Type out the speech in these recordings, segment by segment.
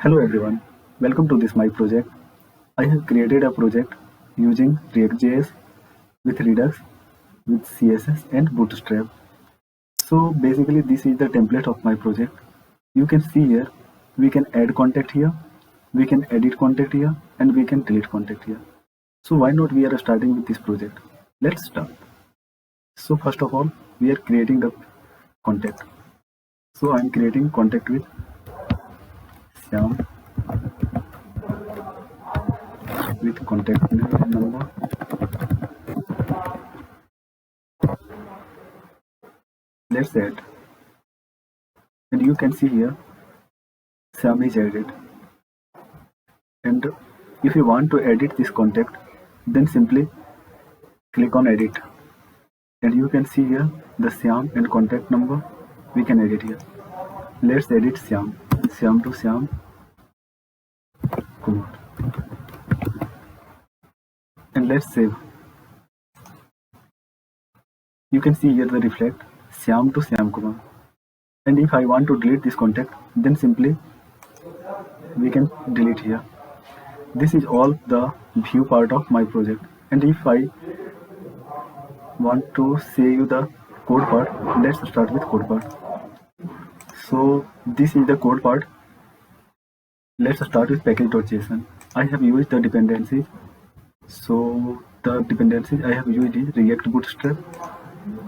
Hello everyone, welcome to this my project. I have created a project using ReactJs with Redux, with CSS and Bootstrap. So basically this is the template of my project. You can see here, we can add content here, we can edit content here and we can delete content here. So why not we are starting with this project? Let's start. So first of all, we are creating the content. So I am creating content with Syam with contact number. Let's add, and you can see here Sam is added. And if you want to edit this contact, then simply click on edit, and you can see here the Syam and contact number. We can edit here. Let's edit Syam to Syam Kumar, and let's save. You can see here the reflect Syam to Syam Kumar. And if I want to delete this contact, then simply we can delete here. This is all the view part of my project. And if I want to say you the code part, let's start with code part. So this is the code part. Let's start with package.json. I have used the dependencies. So the dependencies I have used is React Bootstrap,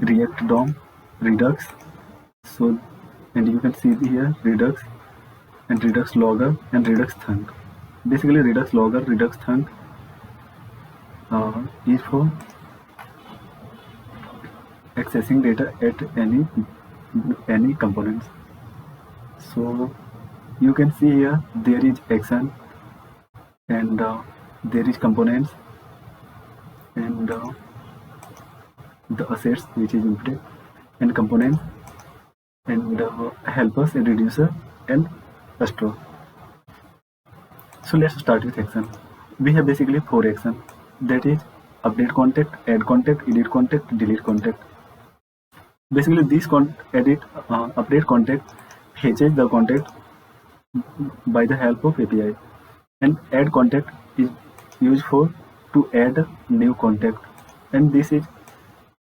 React DOM, Redux. So, and you can see here Redux and Redux Logger and Redux Thunk. Basically Redux Logger, Redux Thunk is for accessing data at any components. So you can see here there is action and there is components and the assets which is input and components and helpers and reducer and a store. So let's start with action. We have basically 4 actions, that is update contact, add contact, edit contact, delete contact. Basically this update contact fetches the contact by the help of API, and add contact is used for to add new contact, and this is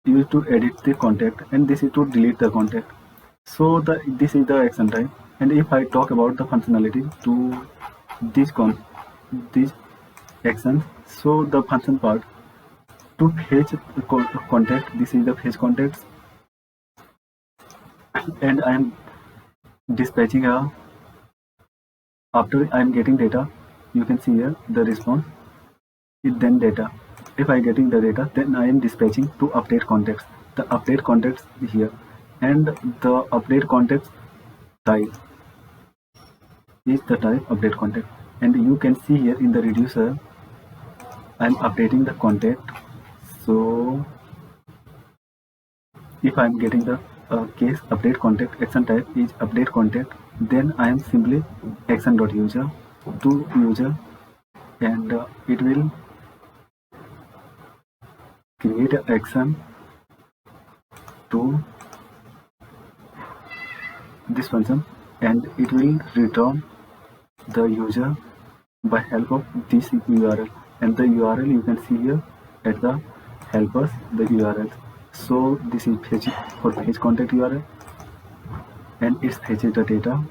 used to edit the contact, and this is to delete the contact. So this is the action type. And if I talk about the functionality to these actions, so the function part to fetch contact, this is the fetch contacts, and I am dispatching after I am getting data. You can see here the response is then data. If I getting the data, then I am dispatching to update contacts. The update contacts here, and the update contacts type is the type update contact. And you can see here in the reducer I am updating the contact. So if I am getting the case update contact, action type is update contact, then I am simply action.user to user, and it will create an action to this function, and it will return the user by help of this URL, and the URL you can see here at the helpers, the URL. So this is fetch for fetch contact URL, and it fetches the data,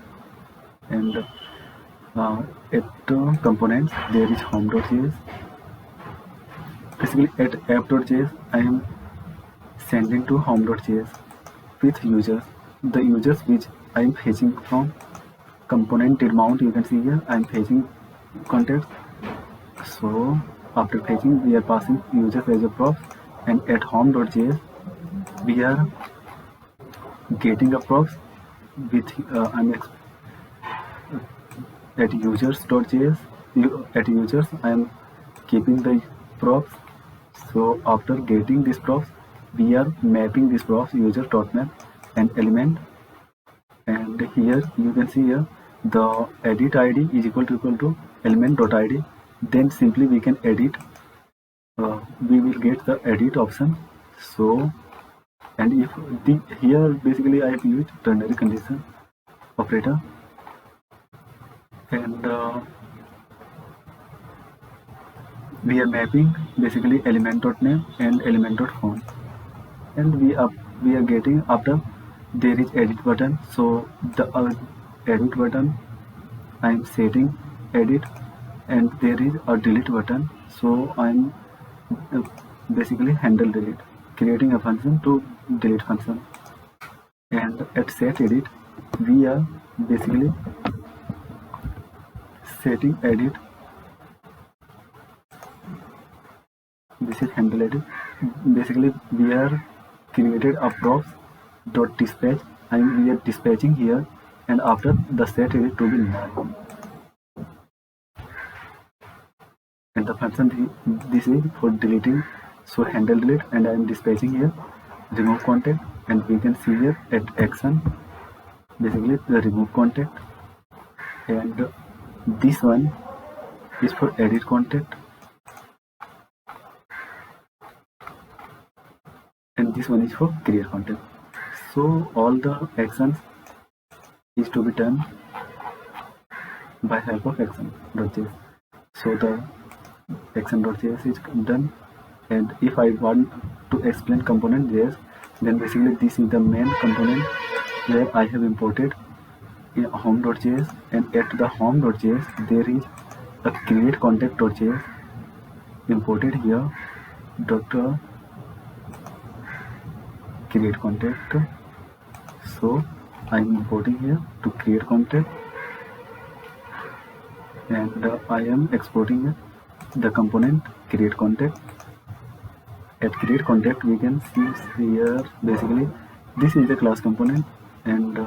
and at components there is home.js. Basically at app.js I am sending to home.js with users, the users which I am fetching from component did mount. You can see here I am fetching context. So after fetching we are passing users as a props, and at home.js we are getting a props with at users.js. At users I am keeping the props. So after getting this props, we are mapping this props user.map and element, and here you can see here the edit id is equal to element.id. Then simply we can edit, we will get the edit option. So, and if here basically I have used ternary condition operator, and we are mapping basically element.name and element.font, and we are getting after there is edit button. So the edit button I'm setting edit, and there is a delete button, so I'm uh, basically handle delete, creating a function to delete function. And at set edit we are basically setting edit. This is handle edit. Basically we are created a props dot dispatch, and we are dispatching here, and after the set edit to be null, and the function this is for deleting, so handle delete, and I am dispatching here remove contact, and we can see here at action basically the remove contact, and this one is for edit contact, and this one is for create contact. So all the actions is to be done by help of action.js. So the action.js is done, and if I want to explain component.js, then basically this is the main component where I have imported in home.js, and at the home.js there is a create contact.js imported here dot create contact. So I'm importing here to create contact, and I am exporting the component create contact. At create contact we can see here basically this is the class component, and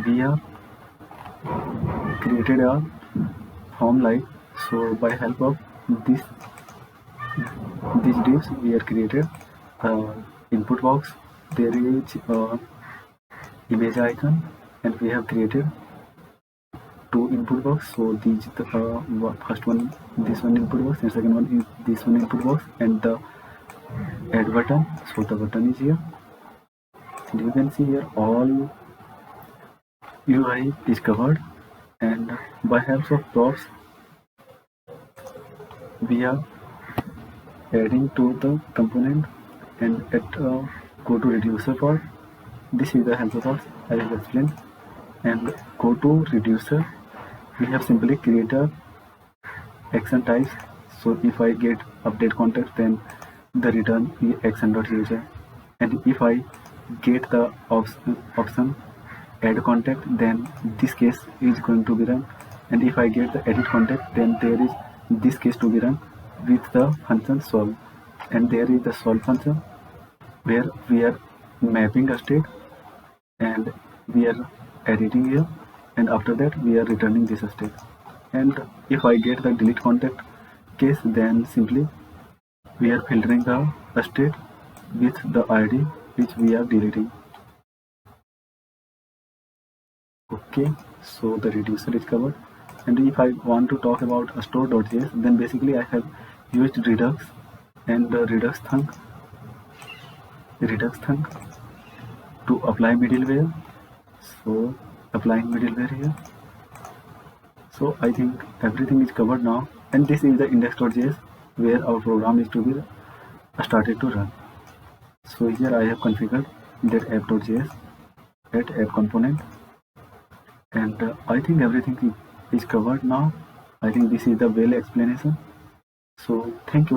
we have created a form like, so by help of these divs we are created input box, there is image icon, and we have created two input box. So these the first one, this one input box, and second one is this one input box, and the add button. So the button is here, and you can see here all UI is covered, and by help of props we are adding to the component. And at go to reducer part, this is the helper part I have explained, and go to reducer we have simply created action types. So if I get update context, then the return is action.user, and if I get the option add contact, then this case is going to be run, and if I get the edit contact, then there is this case to be run with the function solve, and there is the solve function where we are mapping a state and we are editing here, and after that we are returning this state. And if I get the delete contact case, then simply we are filtering the state with the ID which we are deleting. Okay, so the reducer is covered. And if I want to talk about a store.js, then basically I have used redux and the redux thunk to apply middleware. So applying middleware here. So I think everything is covered now, and this is the index.js where our program is to be started to run. So here I have configured that app.js at app component, and I think everything is covered now. I think this is the well explanation. So thank you.